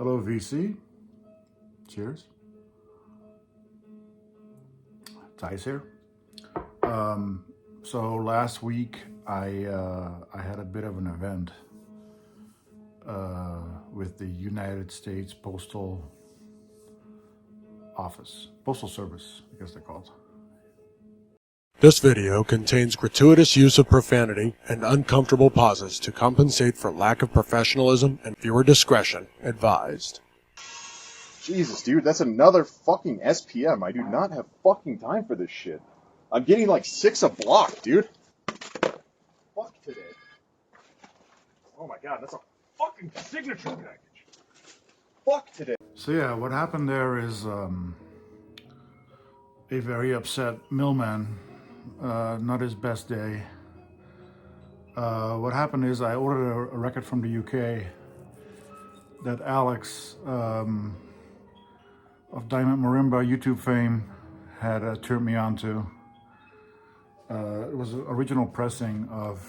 Hello, VC. Cheers. Ty's here. So last week I had a bit of an event with the United States Postal Service, I guess they're called. This video contains gratuitous use of profanity and uncomfortable pauses to compensate for lack of professionalism and viewer discretion advised. Jesus, dude, that's another fucking SPM. I do not have fucking time for this shit. I'm getting like 6 a block, dude. Fuck today. Oh my god, that's a fucking signature package. Fuck today. So yeah, what happened there is a very upset mailman. Not his best day. What happened is I ordered a record from the UK that Alex of Diamond Marimba YouTube fame had turned me on to. It was an original pressing of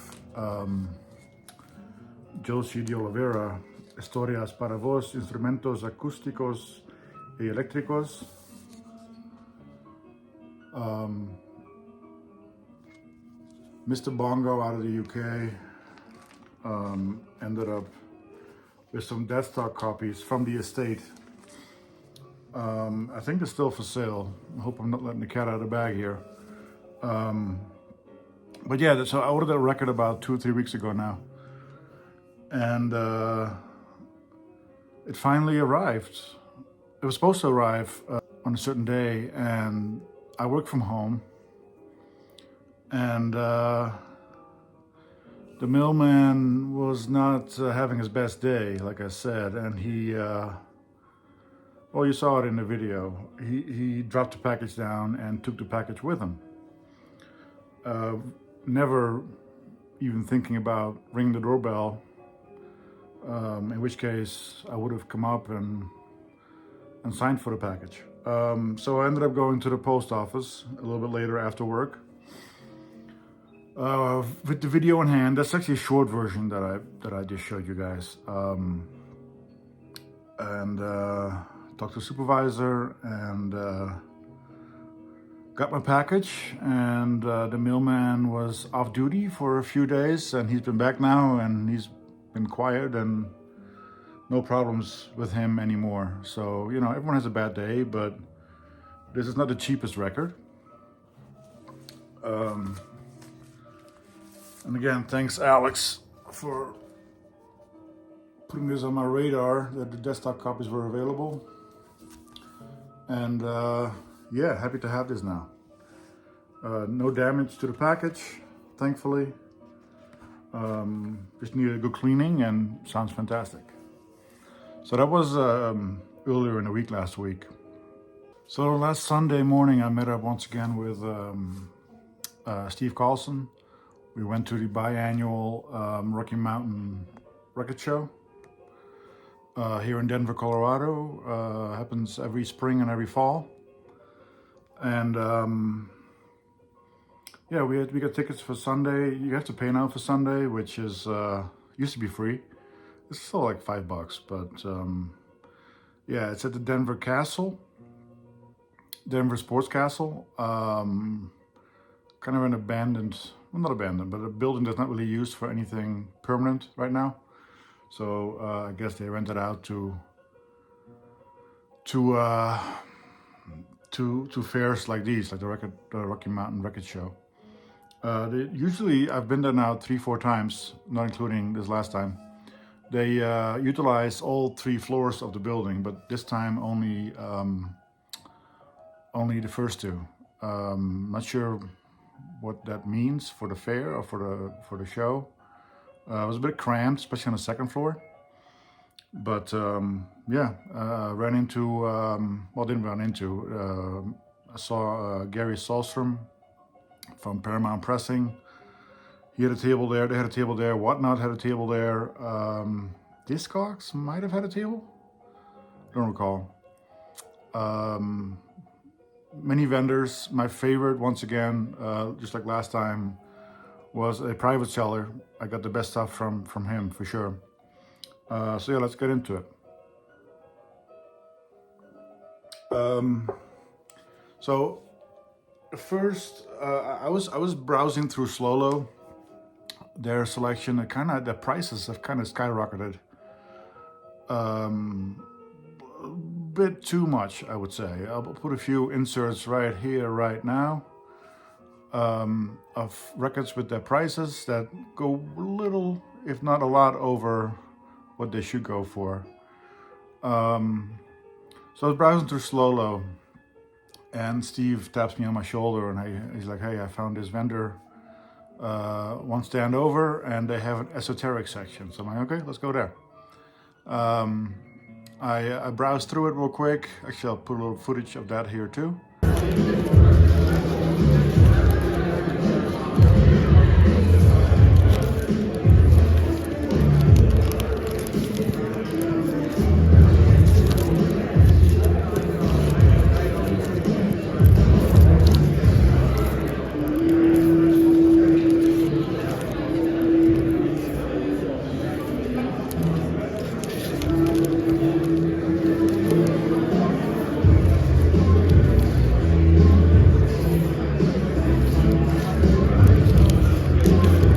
Josie de Oliveira, Historias para Voz, Instrumentos Acústicos y Eléctricos. Mr. Bongo out of the UK ended up with some desktop copies from the estate. I think they're still for sale. I hope I'm not letting the cat out of the bag here. But yeah, so I ordered that record about 2 or 3 weeks ago now. And it finally arrived. It was supposed to arrive on a certain day, and I work from home. And the mailman was not having his best day, like I said, and he, well, you saw it in the video. He dropped the package down and took the package with him. Never even thinking about ringing the doorbell, in which case I would have come up and signed for the package. So I ended up going to the post office a little bit later after work. With the video in hand. That's actually a short version that I just showed you guys. And talked to the supervisor and got my package. And the mailman was off duty for a few days, and he's been back now, and he's been quiet and no problems with him anymore. So, you know, everyone has a bad day, but this is not the cheapest record. And again, thanks Alex for putting this on my radar that the desktop copies were available. And yeah, happy to have this now. No damage to the package, thankfully. Just needed a good cleaning and sounds fantastic. So that was earlier in the week last week. So last Sunday morning I met up once again with Steve Carlson. We went to the biannual Rocky Mountain Record Show here in Denver, Colorado. Happens every spring and every fall. And yeah, we got tickets for Sunday. You have to pay now for Sunday, which is used to be free. It's still like $5, but yeah, it's at the Denver Sports Castle. Kind of an abandoned, well, not abandoned, but a building that's not really used for anything permanent right now. So I guess they rent it out to fairs like these, like the Rocky Mountain Record Show. Usually, I've been there now 3-4 times, not including this last time. They utilize all 3 floors of the building, but this time only the first 2. Not sure what that means for the fair or for the show. It was a bit cramped, especially on the second floor. But yeah, ran into, well, didn't run into, I saw Gary Solstrom from Paramount Pressing. He had a table there, they had a table there, Whatnot had a table there. Discogs might have had a table, don't recall. Many vendors. My favorite, once again, just like last time, was a private seller. I got the best stuff from him for sure. So yeah, let's get into it. So first, I was browsing through Slolo. Their selection, the prices have kind of skyrocketed. Bit too much, I would say. I'll put a few inserts right here, right now, of records with their prices that go a little, if not a lot, over what they should go for. So I was browsing through Slolo, and Steve taps me on my shoulder, and he's like, "Hey, I found this vendor one stand over, and they have an esoteric section." So I'm like, "Okay, let's go there." I browsed through it real quick. Actually, I'll put a little footage of that here too.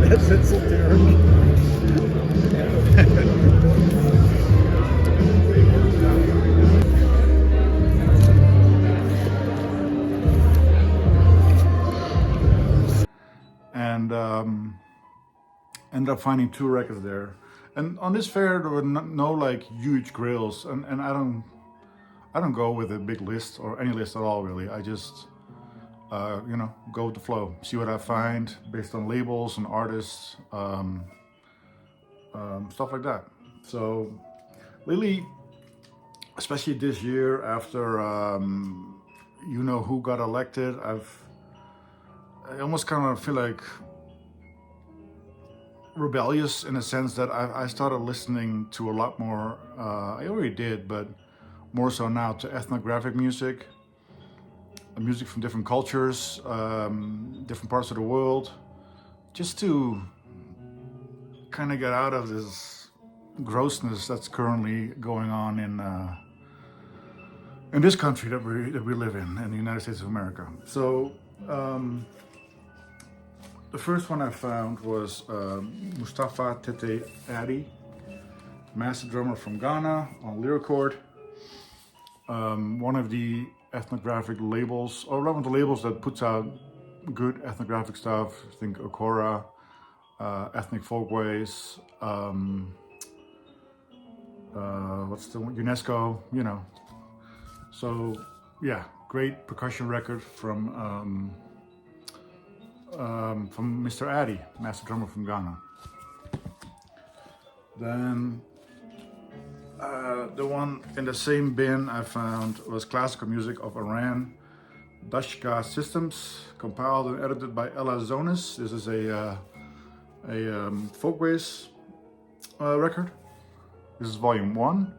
That's esoteric. And ended up finding two records there. And on this fair, there were no like huge grills, and I don't go with a big list or any list at all really. I just go with the flow, see what I find based on labels and artists, stuff like that. So lately, especially this year after who got elected, I almost kind of feel like rebellious in a sense that I started listening to a lot more, I already did, but more so now, to ethnographic music, music from different cultures, different parts of the world, just to kind of get out of this grossness that's currently going on in this country that we live in the United States of America. So the first one I found was Mustafa Tete Addy, master drummer from Ghana, on Lyricord. One of the ethnographic labels, or one of the labels that puts out good ethnographic stuff. I think Okora, Ethnic Folkways, what's the one? UNESCO, So yeah, great percussion record from Mr. Addy, master drummer from Ghana. Then the one in the same bin I found was Classical Music of Iran, Dashka Systems, compiled and edited by Ella Zonis. This is a Folkways record. This is volume 1.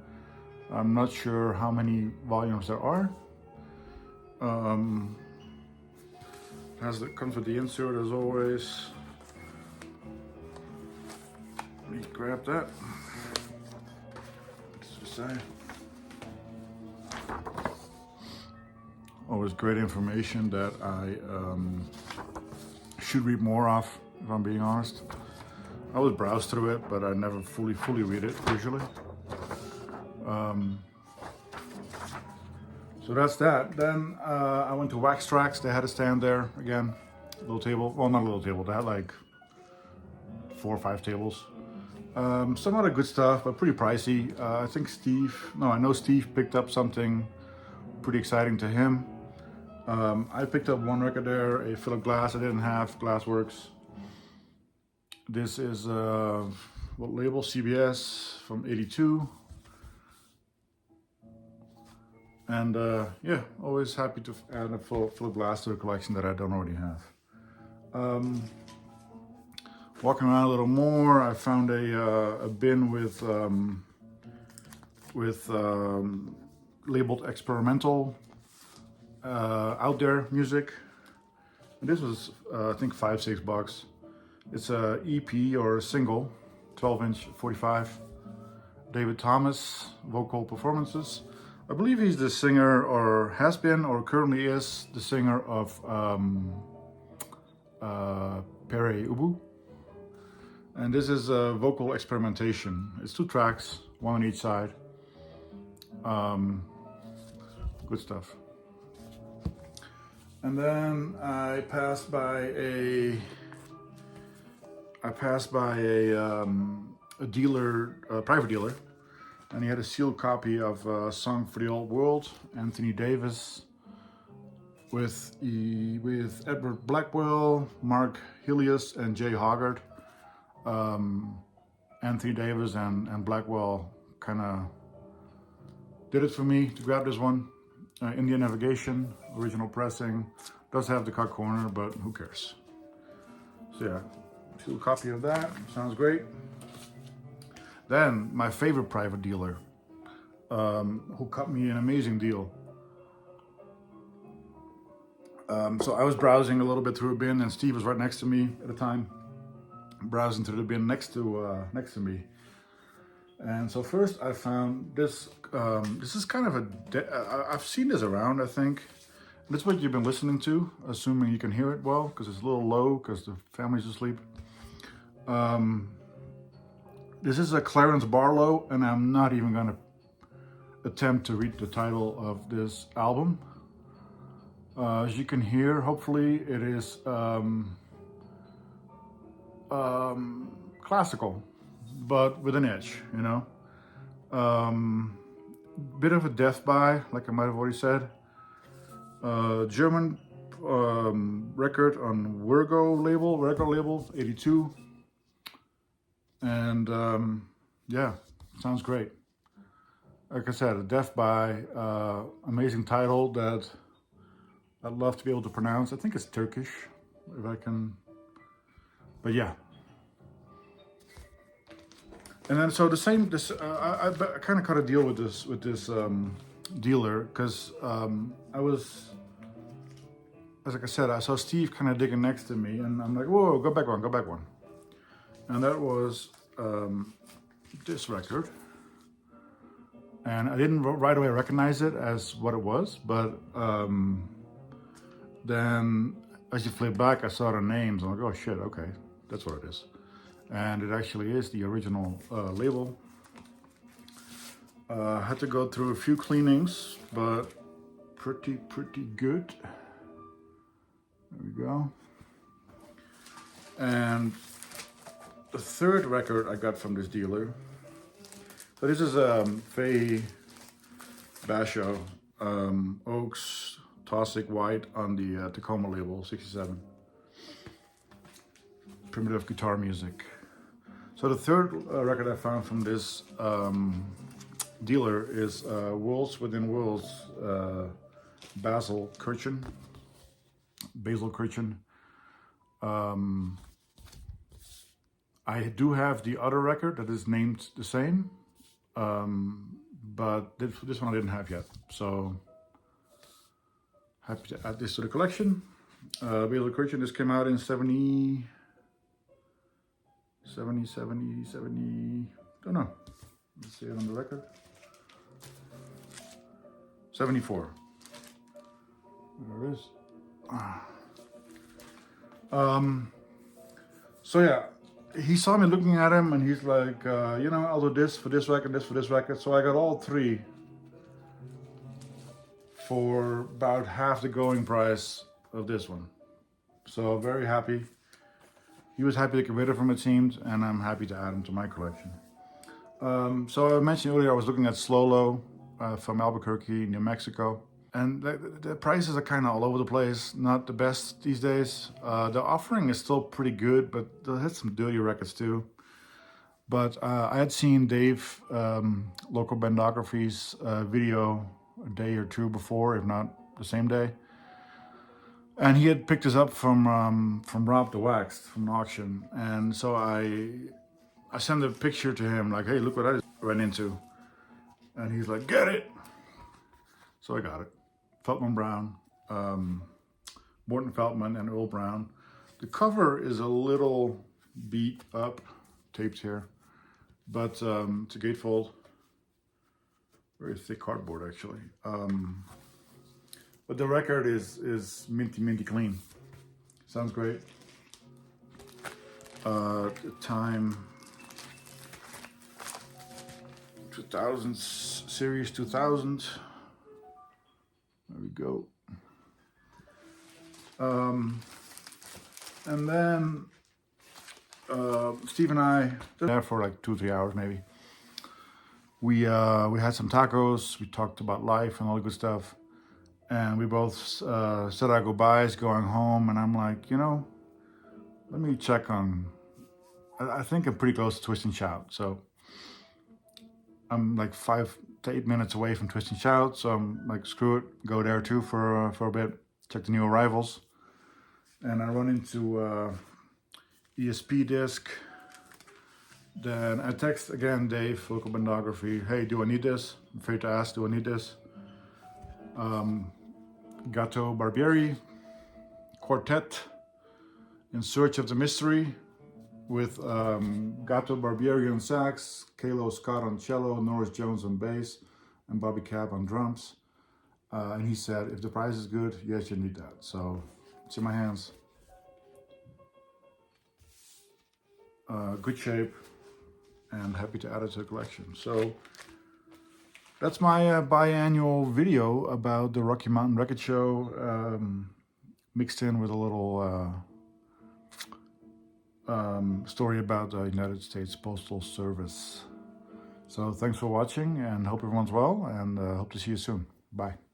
I'm not sure how many volumes there are. Comes with the insert as always. Let me grab that. Always great information that I should read more of, if I'm being honest. I always browse through it, but I never fully read it usually. So that's that. Then I went to Wax Tracks. They had a stand there again, little table. Well, not a little table. They had like 4 or 5 tables. Some other good stuff, but pretty pricey. I think I know Steve picked up something pretty exciting to him. I picked up one record there, a Philip Glass I didn't have, Glassworks. This is, what label? CBS from '82. And yeah, always happy to add a Philip Glass to the collection that I don't already have. Walking around a little more, I found a bin with labeled experimental out there music. And this was I think $5-6. It's a EP or a single, 12-inch 45. David Thomas vocal performances. I believe he's the singer, or has been, or currently is the singer of Pere Ubu. And this is a vocal experimentation. It's 2 tracks, 1 on each side. Good stuff. And then I passed by a dealer, a private dealer, and he had a sealed copy of Song for the Old World, Anthony Davis, with Edward Blackwell, Mark Helios, and Jay Hoggart. Anthony Davis and Blackwell kind of did it for me to grab this one. Indian Navigation, original pressing. Does have the cut corner, but who cares? So yeah, sealed copy of that. Sounds great. Then my favorite private dealer, who cut me an amazing deal. So I was browsing a little bit through a bin, and Steve was right next to me at the time, browsing through the bin next to me. And so first I found this. This is kind of I've seen this around, I think. That's what you've been listening to, assuming you can hear it well, because it's a little low, because the family's asleep. This is a Clarence Barlow, and I'm not even going to attempt to read the title of this album. As you can hear, hopefully it is classical, but with an edge, you know. Bit of a death by, like I might have already said. German record on Virgo label, 82. And yeah, sounds great. Like I said, a death by, amazing title that I'd love to be able to pronounce. I think it's Turkish, if I can, but yeah. And then so I kind of cut a deal with this dealer, because I was, like I said, I saw Steve kind of digging next to me, and I'm like, whoa, go back one. And that was this record. And I didn't right away recognize it as what it was, but then as you flip back, I saw the names. I'm like, oh shit, okay, that's what it is. And it actually is the original label. Had to go through a few cleanings, but pretty good. There we go. And the third record I got from this dealer. So this is Faye Basho, Oaks, Tossic White on the Tacoma label, 67. Primitive guitar music. So the third record I found from this dealer is Worlds Within Worlds, Basil Kirchen. I do have the other record that is named the same, but this one I didn't have yet. So happy to add this to the collection. Basil Kirchen, this came out in 70, don't know. Let's see it on the record. 74. There it is. So yeah, he saw me looking at him, and he's like, you know, I'll do this for this record, this for this record. So I got all three for about half the going price of this one. So very happy. He was happy to get rid of him, it seemed, and I'm happy to add him to my collection. So I mentioned earlier I was looking at Slolo from Albuquerque, New Mexico. And the prices are kind of all over the place, not the best these days. The offering is still pretty good, but they had some dirty records too. But I had seen Dave, Local Bandography's video a day or two before, if not the same day. And he had picked this up from Rob the Waxed from an auction. And so I sent a picture to him, like, hey, look what I just ran into. And he's like, get it. So I got it. Feltman Brown, Morton Feldman and Earl Brown. The cover is a little beat up, taped here, but it's a gatefold. Very thick cardboard, actually. But the record is minty clean. Sounds great. The time 2000 series 2000. There we go. And then Steve and I there for like 2-3 hours maybe. We had some tacos. We talked about life and all the good stuff. And we both said our goodbyes going home. And I'm like, you know, let me check on. I think I'm pretty close to Twist and Shout. So I'm like 5 to 8 minutes away from Twist and Shout. So I'm like, screw it, go there too for a bit. Check the new arrivals. And I run into ESP disc. Then I text again Dave, local bandography. Hey, do I need this? I'm afraid to ask, do I need this? Gato Barbieri Quartet, In Search of the Mystery, with Gato Barbieri on sax, Kalo Scott on cello, Norris Jones on bass, and Bobby Cab on drums. And he said, if the price is good, yes, you need that. So it's in my hands. Good shape, and happy to add it to the collection. So that's my biannual video about the Rocky Mountain Record Show, mixed in with a little story about the United States Postal Service. So thanks for watching, and hope everyone's well, and hope to see you soon. Bye.